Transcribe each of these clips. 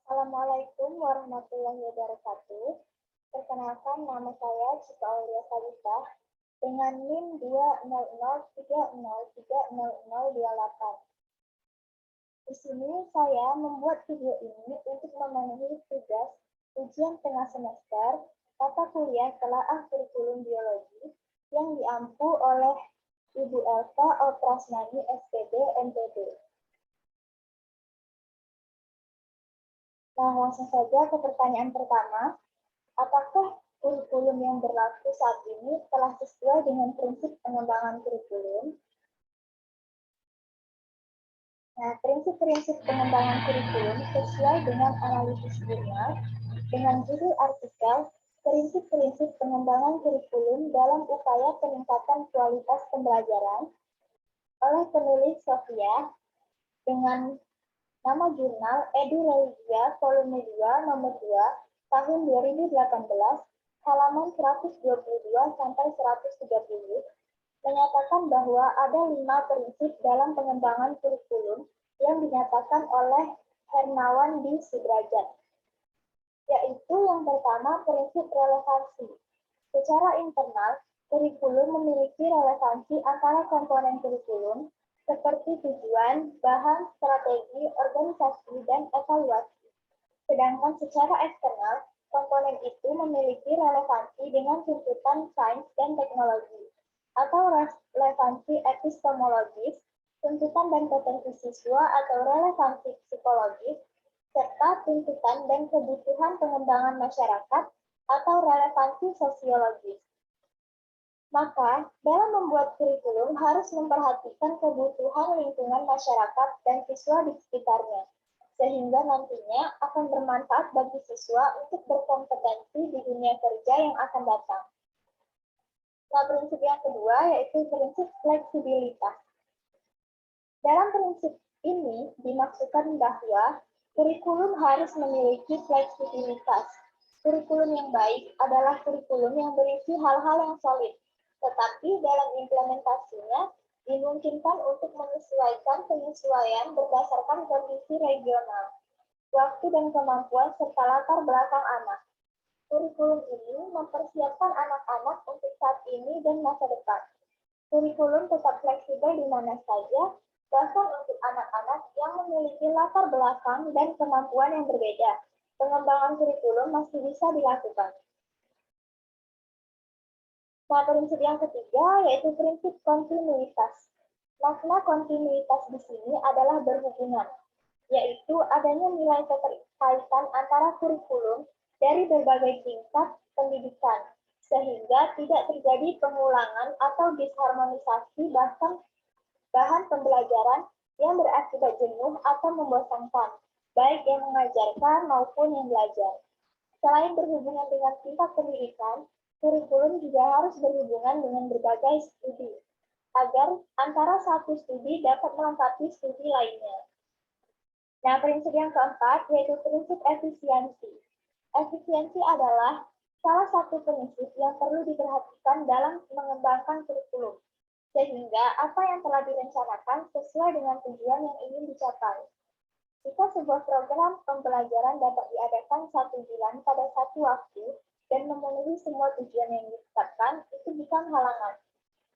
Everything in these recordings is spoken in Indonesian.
Assalamualaikum warahmatullahi wabarakatuh. Perkenalkan, nama saya Cika Aulia Salita dengan NIM 20030303028. Di sini saya membuat video ini untuk memenuhi tugas ujian tengah semester mata kuliah telaah kurikulum biologi yang diampu oleh Ibu Elsa Oprasmani SPD MPD. Nah, langsung saja ke pertanyaan pertama. Apakah kurikulum yang berlaku saat ini telah sesuai dengan prinsip pengembangan kurikulum? Nah, prinsip-prinsip pengembangan kurikulum sesuai dengan analisis jurnal dengan judul artikel Prinsip-prinsip pengembangan kurikulum dalam upaya peningkatan kualitas pembelajaran oleh penulis Sofia dengan nama jurnal EduReligia Volume 2 Nomor 2 tahun 2018 halaman 122 sampai 130 menyatakan bahwa ada 5 prinsip dalam pengembangan kurikulum yang dinyatakan oleh Hernawan di Sudrajat. Yaitu yang pertama prinsip relevansi. Secara internal, kurikulum memiliki relevansi antara komponen kurikulum seperti tujuan, bahan, strategi, organisasi, dan evaluasi. Sedangkan secara eksternal, komponen itu memiliki relevansi dengan tuntutan sains dan teknologi, atau relevansi epistemologis, tuntutan dan potensi siswa atau relevansi psikologis, serta tuntutan dan kebutuhan pengembangan masyarakat atau relevansi sosiologis. Maka, dalam membuat kurikulum harus memperhatikan kebutuhan lingkungan masyarakat dan siswa di sekitarnya, sehingga nantinya akan bermanfaat bagi siswa untuk berkompetensi di dunia kerja yang akan datang. Nah, prinsip yang kedua yaitu prinsip fleksibilitas. Dalam prinsip ini dimaksudkan bahwa kurikulum harus memiliki fleksibilitas. Kurikulum yang baik adalah kurikulum yang berisi hal-hal yang solid, tetapi dalam implementasinya dimungkinkan untuk menyesuaikan penyesuaian berdasarkan kondisi regional, waktu dan kemampuan serta latar belakang anak. Kurikulum ini mempersiapkan anak-anak untuk saat ini dan masa depan. Kurikulum tetap fleksibel di mana saja, bahkan untuk anak-anak yang memiliki latar belakang dan kemampuan yang berbeda. Pengembangan kurikulum masih bisa dilakukan. Nah, prinsip yang ketiga yaitu prinsip kontinuitas. Makna kontinuitas di sini adalah berhubungan, yaitu adanya nilai keterkaitan antara kurikulum dari berbagai tingkat pendidikan, sehingga tidak terjadi pengulangan atau disharmonisasi bahkan bahan pembelajaran yang berakibat jenuh atau membosankan, baik yang mengajarkan maupun yang belajar. Selain berhubungan dengan tingkat pendidikan, kurikulum juga harus berhubungan dengan berbagai studi, agar antara satu studi dapat melengkapi studi lainnya. Nah, prinsip yang keempat yaitu prinsip efisiensi. Efisiensi adalah salah satu prinsip yang perlu diperhatikan dalam mengembangkan kurikulum, sehingga apa yang telah direncanakan sesuai dengan tujuan yang ingin dicapai. Jika sebuah program pembelajaran dapat diadakan 1 bulan pada satu waktu dan memenuhi semua tujuan yang ditetapkan, itu bukan halangan.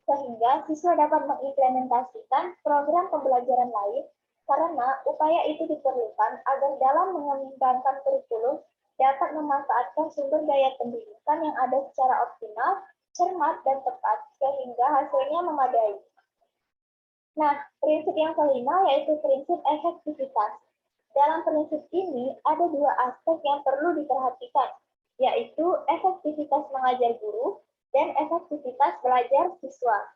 Sehingga siswa dapat mengimplementasikan program pembelajaran lain karena upaya itu diperlukan agar dalam mengembangkan kurikulum dapat memanfaatkan sumber daya pendidikan yang ada secara optimal, cermat, dan tepat, sehingga hasilnya memadai. Nah, prinsip yang kelima yaitu prinsip efektivitas. Dalam prinsip ini, ada 2 aspek yang perlu diperhatikan, yaitu efektivitas mengajar guru dan efektivitas belajar siswa.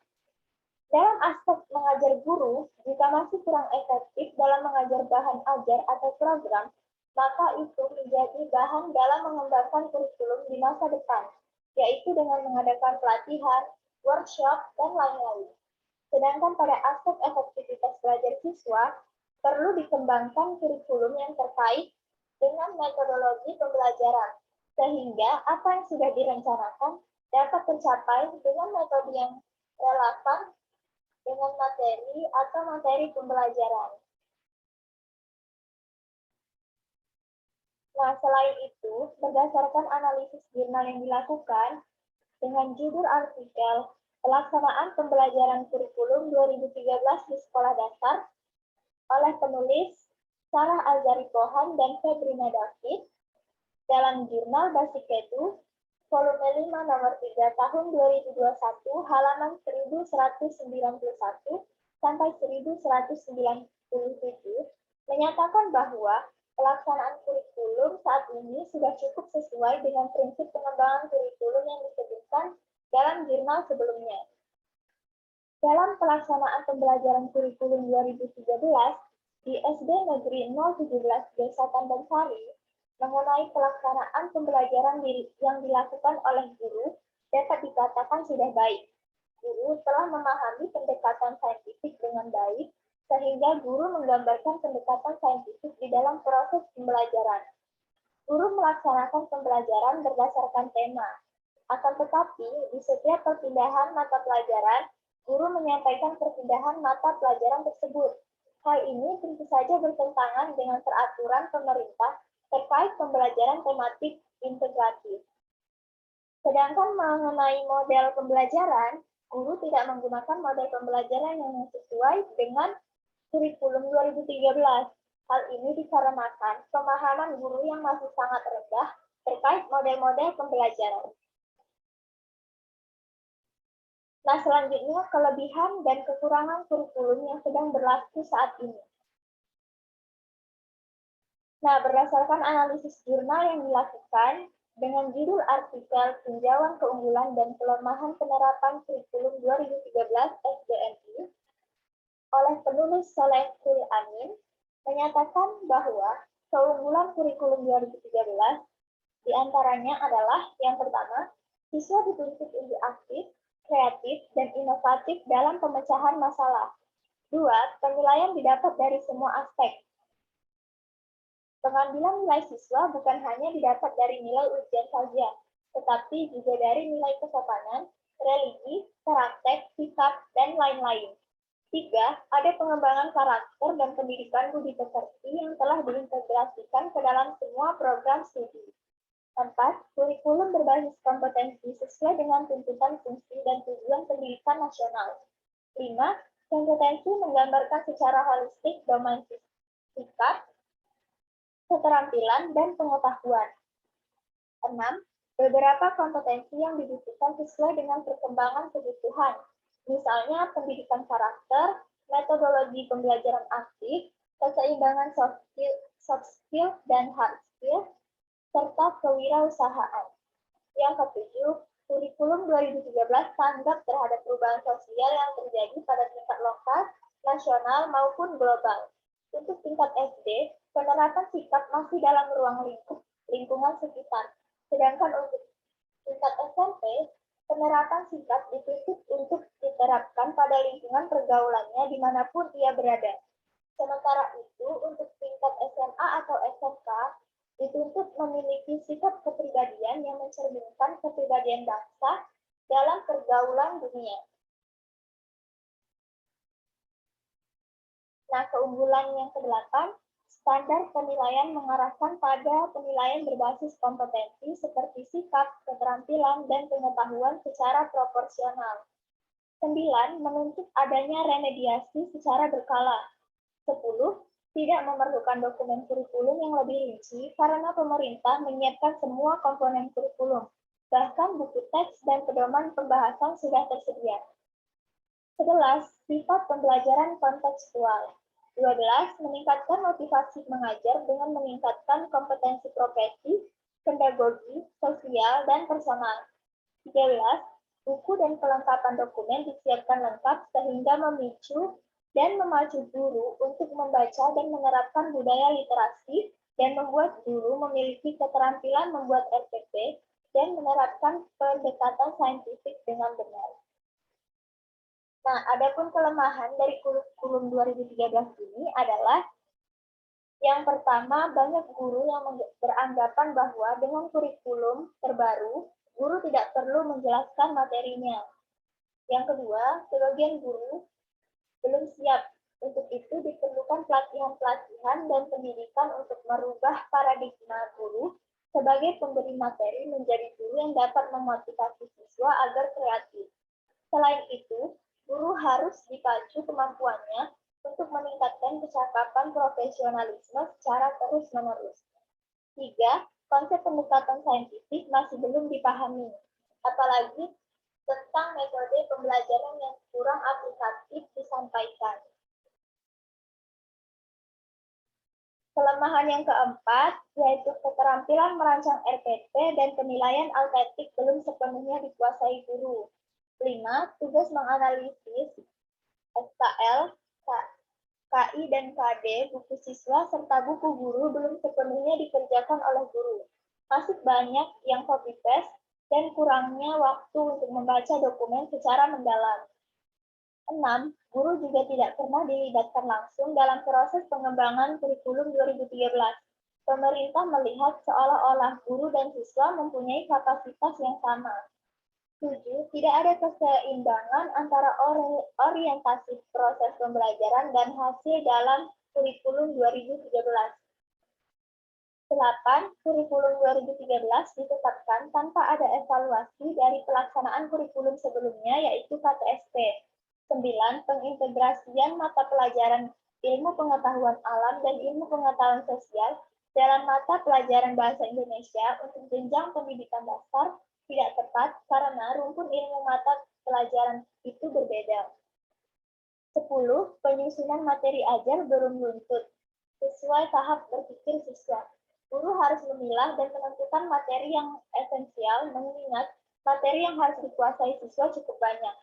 Dalam aspek mengajar guru, jika masih kurang efektif dalam mengajar bahan ajar atau program, maka itu menjadi bahan dalam mengembangkan kurikulum di masa depan, yaitu dengan mengadakan pelatihan, workshop, dan lain-lain. Sedangkan pada aspek efektivitas belajar siswa, perlu dikembangkan kurikulum yang terkait dengan metodologi pembelajaran, sehingga apa yang sudah direncanakan dapat tercapai dengan metode yang relevan dengan materi atau materi pembelajaran. Nah, selain itu, berdasarkan analisis jurnal yang dilakukan dengan judul artikel Pelaksanaan Pembelajaran Kurikulum 2013 di Sekolah Dasar oleh penulis Sarah Azari Pohan dan Febrina David dalam jurnal Basic Edu, volume 5 nomor 3 tahun 2021, halaman 1191 sampai 1197, menyatakan bahwa pelaksanaan kurikulum saat ini sudah cukup sesuai dengan prinsip pengembangan kurikulum yang disebutkan dalam jurnal sebelumnya. Dalam pelaksanaan pembelajaran kurikulum 2013 di SD Negeri 017 Desa Tandan Sari, mengenai pelaksanaan pembelajaran yang dilakukan oleh guru dapat dikatakan sudah baik. Guru telah memahami pendekatan saintifik dengan baik, sehingga guru menggambarkan pendekatan saintifik di dalam proses pembelajaran. Guru melaksanakan pembelajaran berdasarkan tema. Akan tetapi, di setiap perpindahan mata pelajaran, guru menyampaikan perpindahan mata pelajaran tersebut. Hal ini tentu saja bertentangan dengan peraturan pemerintah terkait pembelajaran tematik integratif. Sedangkan mengenai model pembelajaran, guru tidak menggunakan model pembelajaran yang sesuai dengan kurikulum 2013. Hal ini dikarenakan pemahaman guru yang masih sangat rendah terkait model-model pembelajaran. Nah, selanjutnya kelebihan dan kekurangan kurikulum yang sedang berlaku saat ini. Nah, berdasarkan analisis jurnal yang dilakukan dengan judul artikel Tinjauan Keunggulan dan Kelemahan Penerapan Kurikulum 2013 SDNI oleh penulis Soleh Kul Amin, menyatakan bahwa keunggulan kurikulum 2013 diantaranya adalah yang pertama, siswa dituntut untuk aktif, kreatif, dan inovatif dalam pemecahan masalah. Dua, penilaian didapat dari semua aspek. Pengambilan nilai siswa bukan hanya didapat dari nilai ujian saja, tetapi juga dari nilai kesopanan, religi, karakter, sikap, dan lain-lain. Tiga, ada pengembangan karakter dan pendidikan budi pekerti yang telah diintegrasikan ke dalam semua program studi. 4. Kurikulum berbasis kompetensi sesuai dengan tuntutan fungsi dan tujuan pendidikan nasional. 5. Kompetensi menggambarkan secara holistik domain sikap, keterampilan, dan pengetahuan. 6. Beberapa kompetensi yang dibutuhkan sesuai dengan perkembangan kebutuhan, misalnya pendidikan karakter, metodologi pembelajaran aktif, keseimbangan soft skill dan hard skill, serta kewirausahaan. Yang ketujuh, kurikulum 2013 tanggap terhadap perubahan sosial yang terjadi pada tingkat lokal, nasional, maupun global. Untuk tingkat SD, penerapan sikap masih dalam ruang lingkungan sekitar. Sedangkan untuk tingkat SMP, penerapan sikap dituntut untuk diterapkan pada lingkungan pergaulannya dimanapun ia berada. Sementara itu, untuk tingkat SMA atau SMK, dituntut memiliki sikap kepribadian yang mencerminkan kepribadian bangsa dalam pergaulan dunia. Nah, keunggulan yang ke-8, standar penilaian mengarahkan pada penilaian berbasis kompetensi seperti sikap, keterampilan, dan pengetahuan secara proporsional. 9. Menuntut adanya remediasi secara berkala. 10. Tidak memerlukan dokumen kurikulum yang lebih rinci karena pemerintah menyiapkan semua komponen kurikulum. Bahkan buku teks dan pedoman pembahasan sudah tersedia. 11. Sifat pembelajaran kontekstual. 12. Meningkatkan motivasi mengajar dengan meningkatkan kompetensi profesi, pedagogi, sosial, dan personal. 13. Buku dan kelengkapan dokumen disiapkan lengkap sehingga memicu dan memacu guru untuk membaca dan menerapkan budaya literasi dan membuat guru memiliki keterampilan membuat RPP dan menerapkan pendekatan saintifik dengan benar. Nah, adapun kelemahan dari kurikulum 2013 ini adalah yang pertama, banyak guru yang beranggapan bahwa dengan kurikulum terbaru, guru tidak perlu menjelaskan materinya. Yang kedua, sebagian guru belum siap Untuk itu diperlukan pelatihan-pelatihan dan pendidikan untuk merubah paradigma guru sebagai pemberi materi menjadi guru yang dapat memotivasi siswa agar kreatif. Selain itu, guru harus dipacu kemampuannya untuk meningkatkan kecakapan profesionalisme secara terus-menerus. 3. Konsep pendekatan saintifik masih belum dipahami, apalagi tentang metode pembelajaran yang kurang aplikatif disampaikan. Kelemahan yang keempat, yaitu keterampilan merancang RPT dan penilaian autentik belum sepenuhnya dikuasai guru. 5. Tugas menganalisis SKL, KI, dan KD, buku siswa, serta buku guru belum sepenuhnya dikerjakan oleh guru. Masih banyak yang copy-paste dan kurangnya waktu untuk membaca dokumen secara mendalam. 6. Guru juga tidak pernah dilibatkan langsung dalam proses pengembangan kurikulum 2013. Pemerintah melihat seolah-olah guru dan siswa mempunyai kapasitas yang sama. 7. Tidak ada keseimbangan antara orientasi proses pembelajaran dan hasil dalam kurikulum 2013. 8. Kurikulum 2013 ditetapkan tanpa ada evaluasi dari pelaksanaan kurikulum sebelumnya, yaitu KTSP. 9. Pengintegrasian mata pelajaran ilmu pengetahuan alam dan ilmu pengetahuan sosial dalam mata pelajaran bahasa Indonesia untuk jenjang pendidikan dasar tidak tepat karena rumpun ilmu mata pelajaran itu berbeda. 10. Penyusunan materi ajar belum luntut sesuai tahap berpikir siswa. Guru harus memilah dan menentukan materi yang esensial, mengingat materi yang harus dikuasai siswa cukup banyak.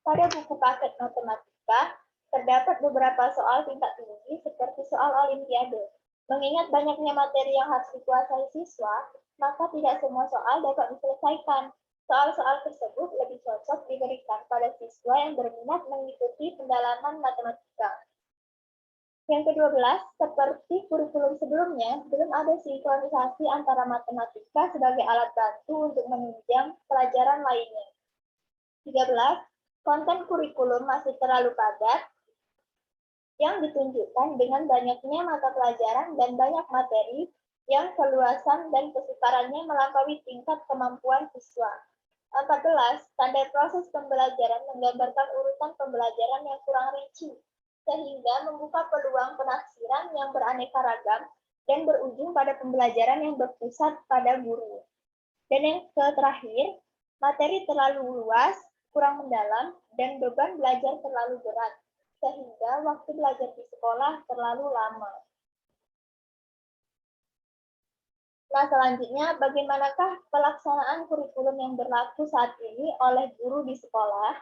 Pada buku paket matematika, terdapat beberapa soal tingkat tinggi seperti soal olimpiade. Mengingat banyaknya materi yang harus dikuasai siswa, maka tidak semua soal dapat diselesaikan. Soal-soal tersebut lebih cocok diberikan pada siswa yang berminat mengikuti pendalaman matematika. Yang ke-12, seperti kurikulum sebelumnya, belum ada sinkronisasi antara matematika sebagai alat bantu untuk menunjang pelajaran lainnya. 13. Konten kurikulum masih terlalu padat, yang ditunjukkan dengan banyaknya mata pelajaran dan banyak materi yang keluasan dan kesukarannya melampaui tingkat kemampuan siswa. 14. Standar proses pembelajaran menggambarkan urutan pembelajaran yang kurang rinci, sehingga membuka peluang penafsiran yang beraneka ragam dan berujung pada pembelajaran yang berpusat pada guru. Dan yang terakhir, materi terlalu luas, kurang mendalam, dan beban belajar terlalu berat, sehingga waktu belajar di sekolah terlalu lama. Nah, selanjutnya, bagaimanakah pelaksanaan kurikulum yang berlaku saat ini oleh guru di sekolah?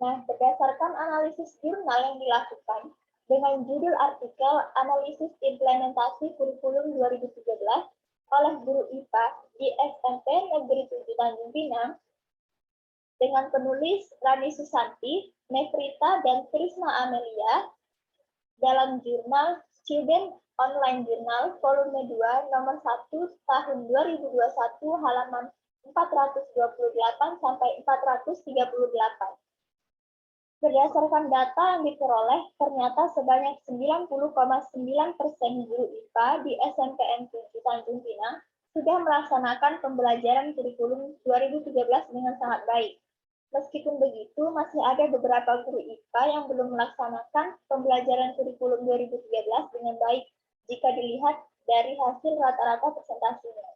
Nah, berdasarkan analisis jurnal yang dilakukan dengan judul artikel Analisis Implementasi Kurikulum 2013 oleh guru IPA di SMP Negeri 7 Tanjung Pinang, dengan penulis Rani Susanti, Nefrita, dan Trisna Amelia dalam jurnal Student Online Journal volume 2 nomor 1 tahun 2021 halaman 428 sampai 438. Berdasarkan data yang diperoleh, ternyata sebanyak 90,9% guru IPA di SMPN 7 Tanjung Pinang sudah melaksanakan pembelajaran kurikulum 2013 dengan sangat baik. Meskipun begitu, masih ada beberapa guru IPA yang belum melaksanakan pembelajaran kurikulum 2013 dengan baik jika dilihat dari hasil rata-rata presentasinya.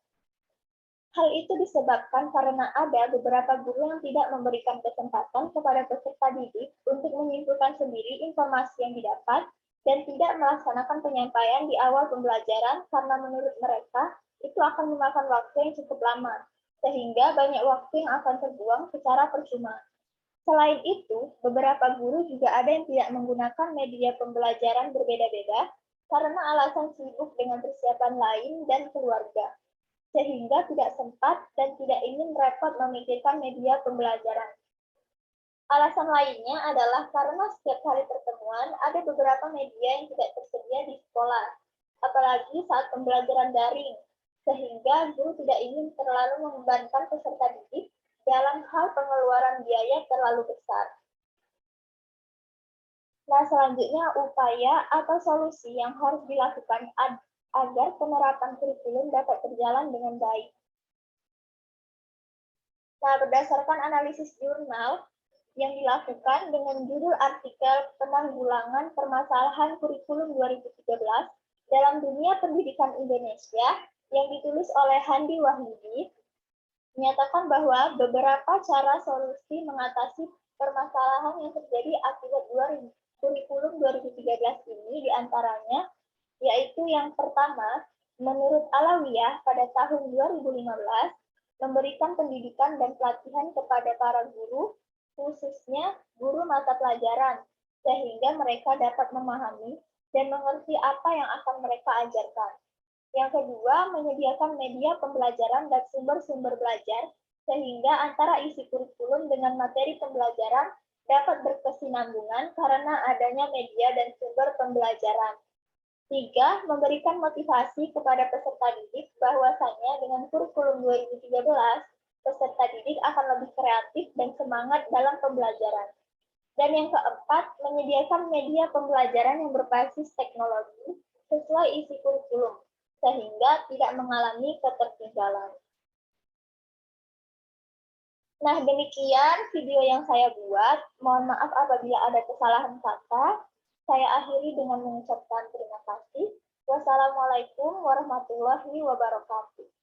Hal itu disebabkan karena ada beberapa guru yang tidak memberikan kesempatan kepada peserta didik untuk menyimpulkan sendiri informasi yang didapat dan tidak melaksanakan penyampaian di awal pembelajaran karena menurut mereka itu akan memakan waktu yang cukup lama, sehingga banyak waktu yang akan terbuang secara percuma. Selain itu, beberapa guru juga ada yang tidak menggunakan media pembelajaran berbeda-beda karena alasan sibuk dengan persiapan lain dan keluarga, sehingga tidak sempat dan tidak ingin repot memikirkan media pembelajaran. Alasan lainnya adalah karena setiap kali pertemuan ada beberapa media yang tidak tersedia di sekolah, apalagi saat pembelajaran daring, sehingga guru tidak ingin terlalu membebankan peserta didik dalam hal pengeluaran biaya terlalu besar. Nah, selanjutnya upaya atau solusi yang harus dilakukan agar penerapan kurikulum dapat berjalan dengan baik. Nah, berdasarkan analisis jurnal yang dilakukan dengan judul artikel Penanggulangan Permasalahan Kurikulum 2013 dalam Dunia Pendidikan Indonesia yang ditulis oleh Handi Wahyudi, menyatakan bahwa beberapa cara solusi mengatasi permasalahan yang terjadi akibat kurikulum 2013 ini diantaranya, yaitu yang pertama, menurut Alawiyah pada tahun 2015, memberikan pendidikan dan pelatihan kepada para guru, khususnya guru mata pelajaran, sehingga mereka dapat memahami dan mengerti apa yang akan mereka ajarkan. Yang kedua, menyediakan media pembelajaran dan sumber-sumber belajar, sehingga antara isi kurikulum dengan materi pembelajaran dapat berkesinambungan karena adanya media dan sumber pembelajaran. Tiga, memberikan motivasi kepada peserta didik bahwasanya dengan kurikulum 2013, peserta didik akan lebih kreatif dan semangat dalam pembelajaran. Dan yang keempat, menyediakan media pembelajaran yang berbasis teknologi sesuai isi kurikulum, sehingga tidak mengalami ketertinggalan. Nah, demikian video yang saya buat. Mohon maaf apabila ada kesalahan kata. Saya akhiri dengan mengucapkan terima kasih. Wassalamualaikum warahmatullahi wabarakatuh.